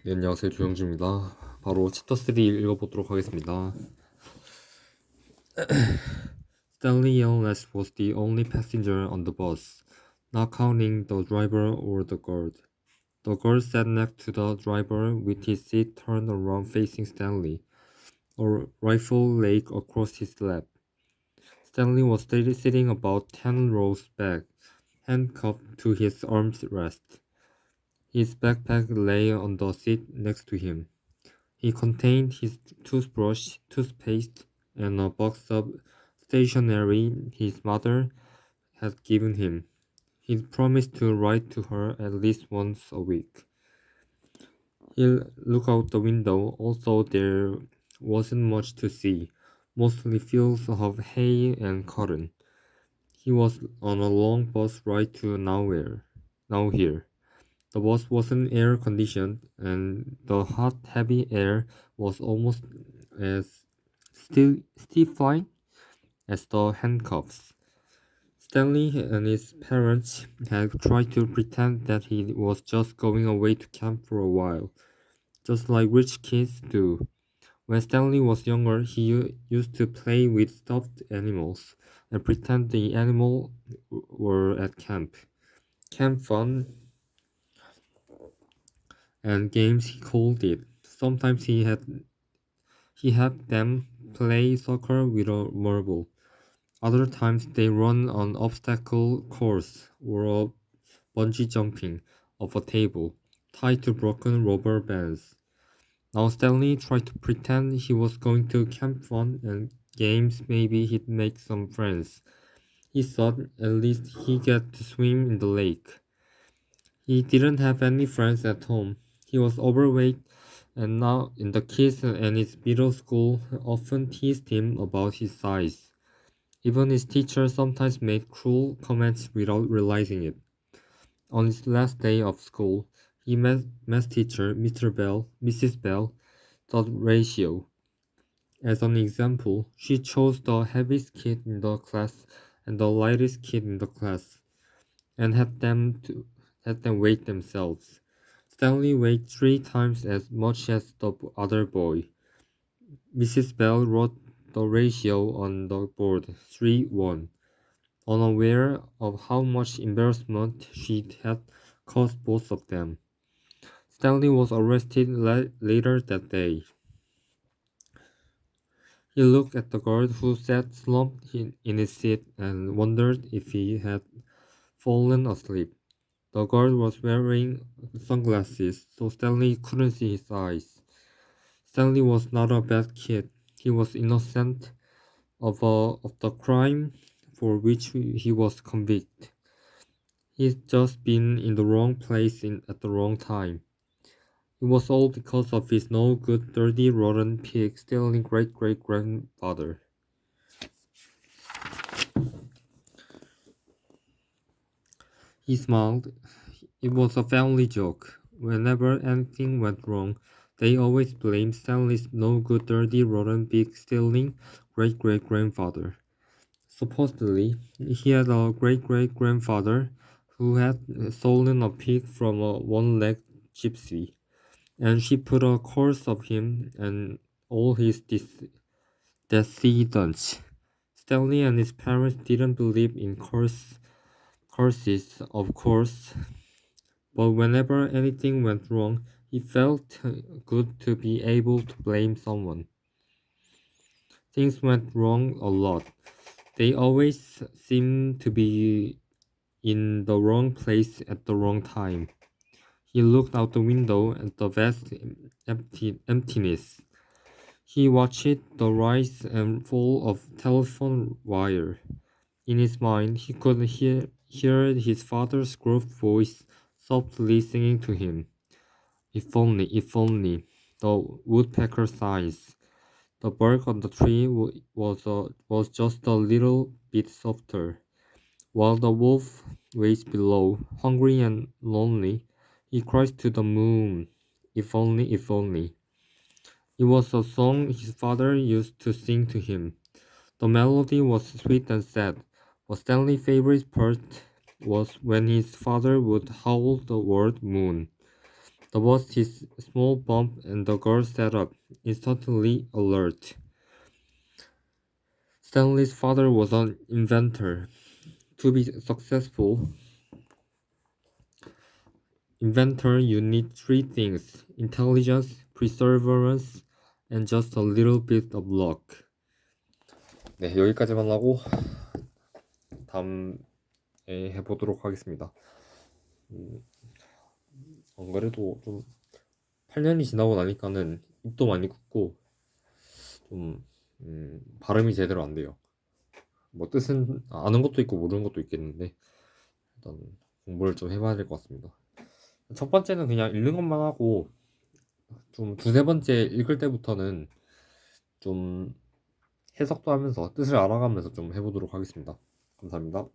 네, 안녕하세요. 조영주입니다. 바로 챕터 3 읽어보도록 하겠습니다. Stanley Yelnats was the only passenger on the bus, not counting the driver or the guard. The guard sat next to the driver with his seat turned around facing Stanley, a rifle lay across his lap. Stanley was sitting about 10 rows back, handcuffed to his armrest. His backpack lay on the seat next to him. It contained his toothbrush, toothpaste, and a box of stationery his mother had given him. He'd promised to write to her at least once a week. He looked out the window, although there wasn't much to see, mostly fields of hay and cotton. He was on a long bus ride to nowhere, now here. The bus wasn't air conditioned, and the hot, heavy air was almost as stifling as the handcuffs. Stanley and his parents had tried to pretend that he was just going away to camp for a while, just like rich kids do. When Stanley was younger, he used to play with stuffed animals and pretend the animals were at camp. Camp fun and games he called it. Sometimes he had them play soccer with a marble. Other times they run an obstacle course or a bungee jumping off a table tied to broken rubber bands. Now Stanley tried to pretend he was going to camp fun and games. Maybe he'd make some friends. He thought at least he'd get to swim in the lake. He didn't have any friends at home. He was overweight, and now in the kids and his middle school often teased him about his size. Even his teacher sometimes made cruel comments without realizing it. On his last day of school, he met math teacher Mrs. Bell, taught ratio. As an example, she chose the heaviest kid in the class and the lightest kid in the class, and had them weight themselves. Stanley weighed 3 times as much as the other boy. Mrs. Bell wrote the ratio on the board, 3-1, unaware of how much embarrassment she had caused both of them. Stanley was arrested later that day. He looked at the guard who sat slumped in his seat and wondered if he had fallen asleep. The guard was wearing sunglasses, so Stanley couldn't see his eyes. Stanley was not a bad kid. He was innocent of the crime for which he was convicted. He'd just been in the wrong place at the wrong time. It was all because of his no good, dirty, rotten pig stealing great-great-grandfather. He smiled. It was a family joke. Whenever anything went wrong, they always blamed Stanley's no good, dirty, rotten pig stealing great-great-grandfather. Supposedly, he had a great-great-grandfather who had stolen a pig from a one-legged gypsy, and she put a curse of him and all his descendants. Stanley and his parents didn't believe in curses, of course, but whenever anything went wrong, it felt good to be able to blame someone. Things went wrong a lot. They always seemed to be in the wrong place at the wrong time. He looked out the window at the vast emptiness. He watched the rise and fall of telephone wire. In his mind, he could hear his father's gruff voice softly singing to him. If only, the woodpecker sighs. The bark on the tree was just a little bit softer. While the wolf waits below, hungry and lonely, he cries to the moon, if only, if only. It was a song his father used to sing to him. The melody was sweet and sad, but Stanley's favorite part was when his father would howl the word moon. The bus hit a small bump and the girl sat up, instantly alert. Stanley's father was an inventor. To be successful inventor, you need three things: intelligence, perseverance, and just a little bit of luck. 네, 여기까지만 하고 다음에 해보도록 하겠습니다. 안 그래도 좀 8년이 지나고 나니까는 입도 많이 굳고 좀 발음이 제대로 안 돼요. 뭐 뜻은 아는 것도 있고 모르는 것도 있겠는데 일단 공부를 좀 해봐야 될 것 같습니다. 첫 번째는 그냥 읽는 것만 하고 좀 두세 번째 읽을 때부터는 좀 해석도 하면서 뜻을 알아가면서 좀 해보도록 하겠습니다. 감사합니다.